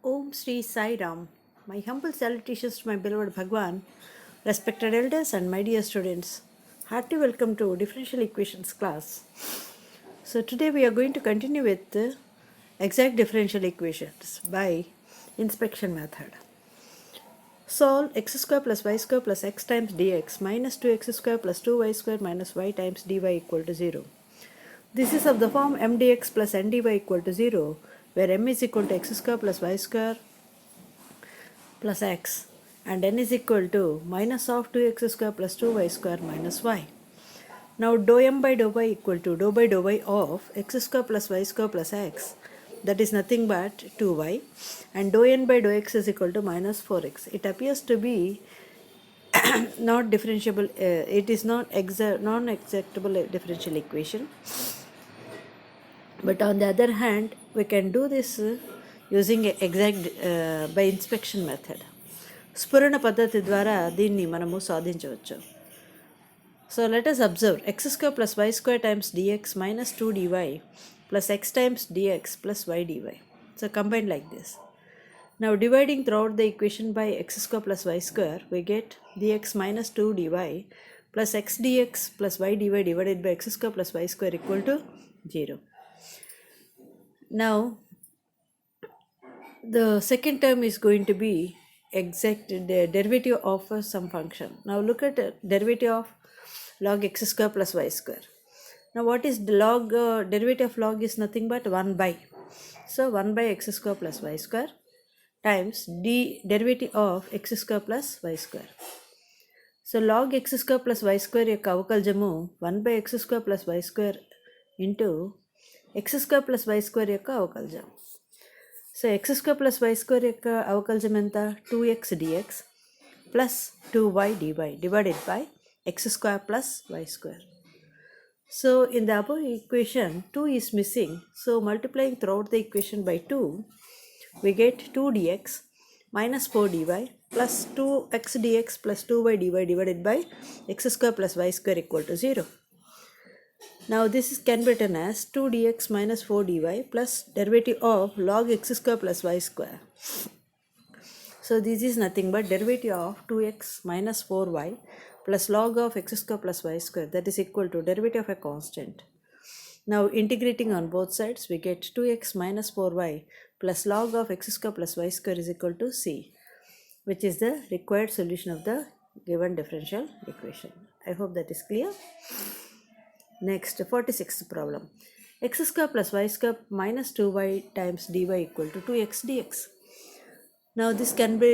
Om Sri Sai Ram. My humble salutations to my beloved Bhagwan, respected elders, and my dear students. Hearty welcome to Differential Equations class. So, today we are going to continue with the exact differential equations by inspection method. Solve x square plus y square plus x times dx minus 2x square plus 2y square minus y times dy equal to 0. This is of the form m dx plus n dy equal to 0, where m is equal to x square plus y square plus x and n is equal to minus of 2x square plus 2y square minus y. Now dou m by dou y equal to dou by dou y of x square plus y square plus x, that is nothing but 2y, and dou n by dou x is equal to minus 4x. It appears to be not differentiable, it is not non-exactable differential equation. But on the other hand, we can do this using exact by inspection method. స్ఫురణ పద్ధతి ద్వారా దీన్ని మనము సాధించవచ్చు. So let us observe x square plus y square times dx minus 2 dy plus x times dx plus y dy. So combined like this. Now dividing throughout the equation by x square plus y square, we get dx minus 2 dy plus x dx plus y dy divided by x square plus y square equal to 0. Now the second term is going to be exact the derivative of some function. Now look at derivative of log x square plus y square. Now what is the log derivative of log is nothing but 1 by. So 1 by x square plus y square times derivative of x square plus y square. So log x square plus y square యొక్క అవకలజము 1 by x square plus y square into x square plus y square యొక్క అవకలజం. So x square plus y square యొక్క అవకలజం ఎంత 2x dx plus 2y dy divided by x square plus y square. So in the above equation 2 is missing, so multiplying throughout the equation by 2, we get 2 dx minus 4 dy plus 2x dx plus 2y dy divided by x square plus y square equal to 0. Now this can be written as 2 dx minus 4 dy plus derivative of log x square plus y square. So this is nothing but derivative of 2x minus 4y plus log of x square plus y square, that is equal to derivative of a constant. Now integrating on both sides, we get 2x minus 4y plus log of x square plus y square is equal to c, which is the required solution of the given differential equation. I hope that is clear. Next, 46th problem. X square plus y square minus 2y times dy equal to 2x dx. Now this can be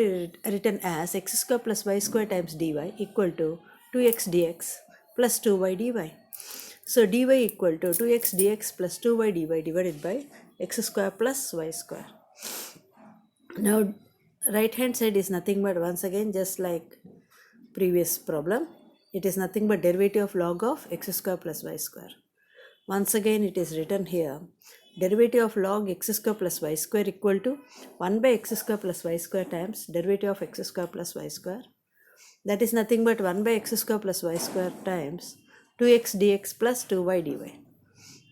written as x square plus y square times dy equal to 2x dx plus 2y dy. So dy equal to 2x dx plus 2y dy divided by x square plus y square. Now right hand side is nothing but once again just like previous problem. It is nothing but derivative of log of x square plus y square. Once again it is written here derivative of log x square plus y square equal to 1 by x square plus y square times derivative of x square plus y square. That is nothing but 1 by x square plus y square times 2x dx plus 2y dy.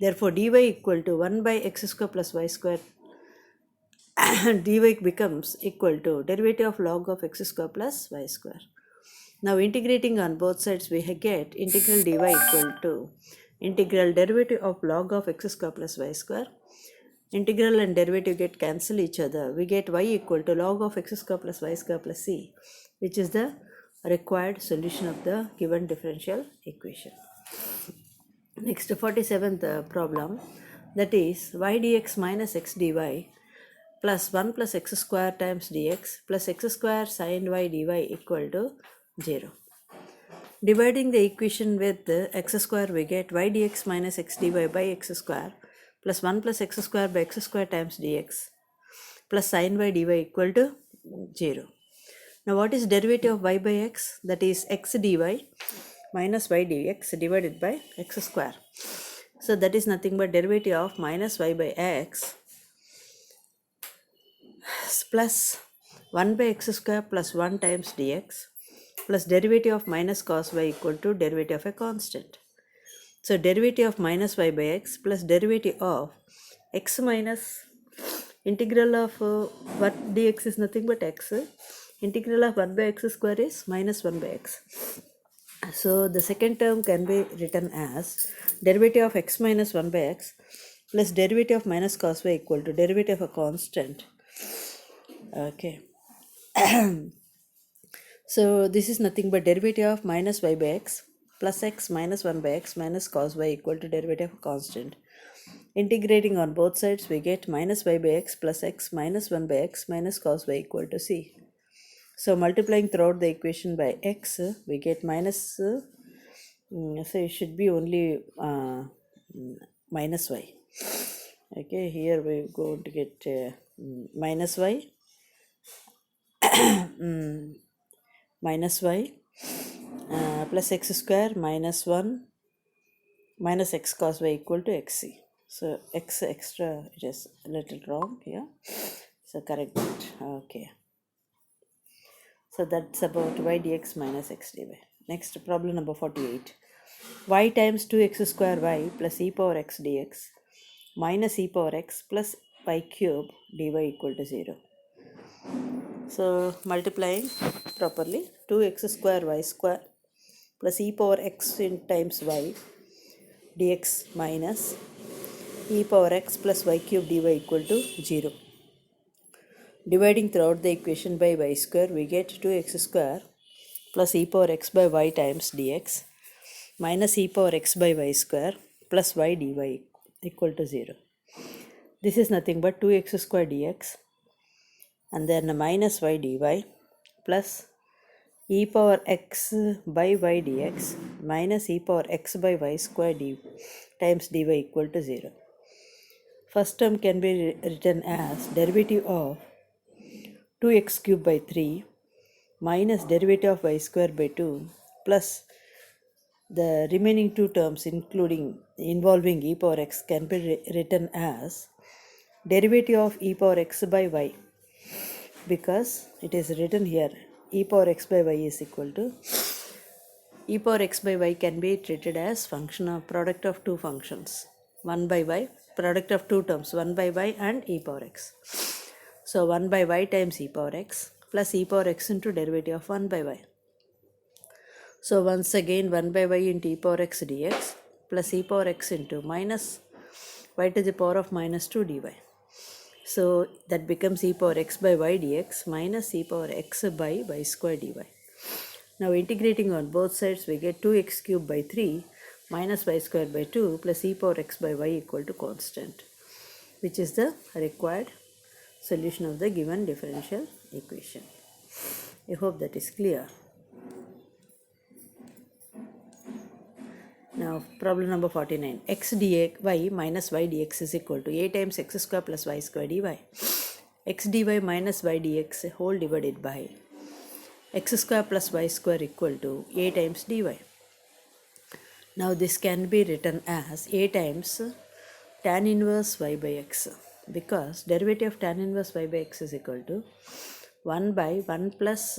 Therefore dy equal to 1 by x square plus y square dy becomes equal to derivative of log of x square plus y square. Now integrating on both sides, we get integral dy equal to integral derivative of log of x square plus y square. Integral and derivative get cancel each other. We get y equal to log of x square plus y square plus c, which is the required solution of the given differential equation. Next, 47th problem, that is y dx minus x dy plus 1 plus x square times dx plus x square sin y dy equal to 0. Dividing the equation with x square, we get y dx minus x dy by x square plus 1 plus x square by x square times dx plus sin y dy equal to 0. Now what is derivative of y by x? That is x dy minus y dx divided by x square. So that is nothing but derivative of minus y by x plus 1 by x square plus 1 times dx plus derivative of minus cos y equal to derivative of a constant. So derivative of minus y by x plus derivative of x minus Integral of what dx is nothing but x. Integral of 1 by x square is minus 1 by x. So the second term can be written as derivative of x minus 1 by x plus derivative of minus cos y equal to derivative of a constant. Okay. So this is nothing but derivative of minus y by x plus x minus 1 by x minus cos y equal to derivative of a constant. Integrating on both sides, we get minus y by x plus x minus 1 by x minus cos y equal to c. So multiplying throughout the equation by x, we get minus, so it should be only minus y. Okay, here we're going to get minus y, minus y plus x square minus 1 minus x cos y equal to xc. So x extra, it is a little wrong here. So correct that. Okay. So that's about y dx minus x dy. Next, problem number 48. Y times 2x square y plus e power x dx minus e power x plus y cube dy equal to 0. So multiplying properly, 2x square y square plus e power x in times y dx minus e power x plus y cube dy equal to 0. Dividing throughout the equation by y square, we get 2x square plus e power x by y times dx minus e power x by y square plus y dy equal to 0. This is nothing but 2x square dx and then minus y dy plus e power x by y dx minus e power x by y square times dy equal to 0. First term can be written as derivative of 2x cube by 3 minus derivative of y square by 2 plus the remaining two terms involving e power x can be written as derivative of e power x by y, because it is written here e power x by y is equal to e power x by y can be treated as function of product of two functions, 1 by y, product of two terms, 1 by y and e power x. So 1 by y times e power x plus e power x into derivative of 1 by y. So once again 1 by y into e power x dx plus e power x into minus y to the power of minus 2 dy. So that becomes e power x by y dx minus e power x by y square dy. Now integrating on both sides, we get 2x cube by 3 minus y square by 2 plus e power x by y equal to constant, which is the required solution of the given differential equation. I hope that is clear. Now problem number 49. X dy minus y dx is equal to a times x square plus y square dy. X dy minus y dx whole divided by x square plus y square equal to a times dy. Now this can be written as a times tan inverse y by x, because derivative of tan inverse y by x is equal to 1 by 1 plus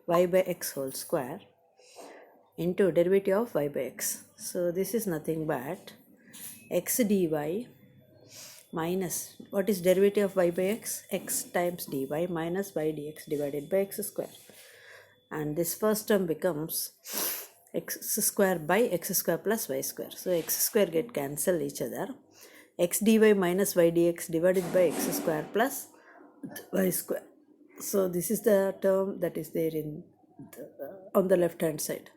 y by x whole square into derivative of y by x. So this is nothing but x dy minus, what is derivative of y by x? X times dy minus y dx divided by x square. And this first term becomes x square by x square plus y square. So x square get cancel each other. X dy minus y dx divided by x square plus y square. So this is the term that is there in on the left hand side.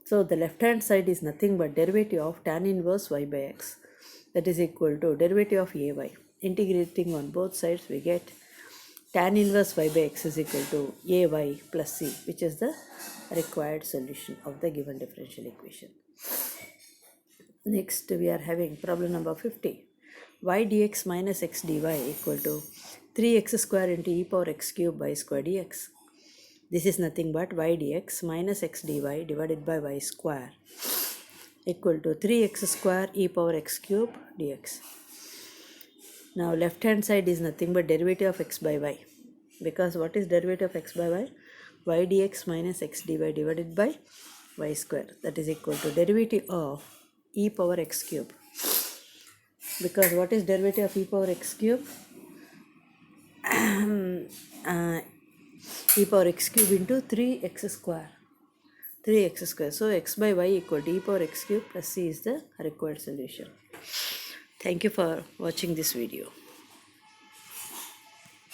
So the left hand side is nothing but derivative of tan inverse y by x, that is equal to derivative of ay. Integrating on both sides, we get tan inverse y by x is equal to ay plus c, which is the required solution of the given differential equation. Next we are having problem number 50. Y dx minus x dy equal to 3x square into e power x cube y square dx. This is nothing but y dx minus x dy divided by y square equal to 3x square e power x cube dx. Now left hand side is nothing but derivative of x by y, because what is derivative of x by y? Y dx minus x dy divided by y square, that is equal to derivative of e power x cube. Because what is derivative of e power x cube? e power x cube into 3x square. 3x square. So x by y equal to e power x cube plus c is the required solution. Thank you for watching this video.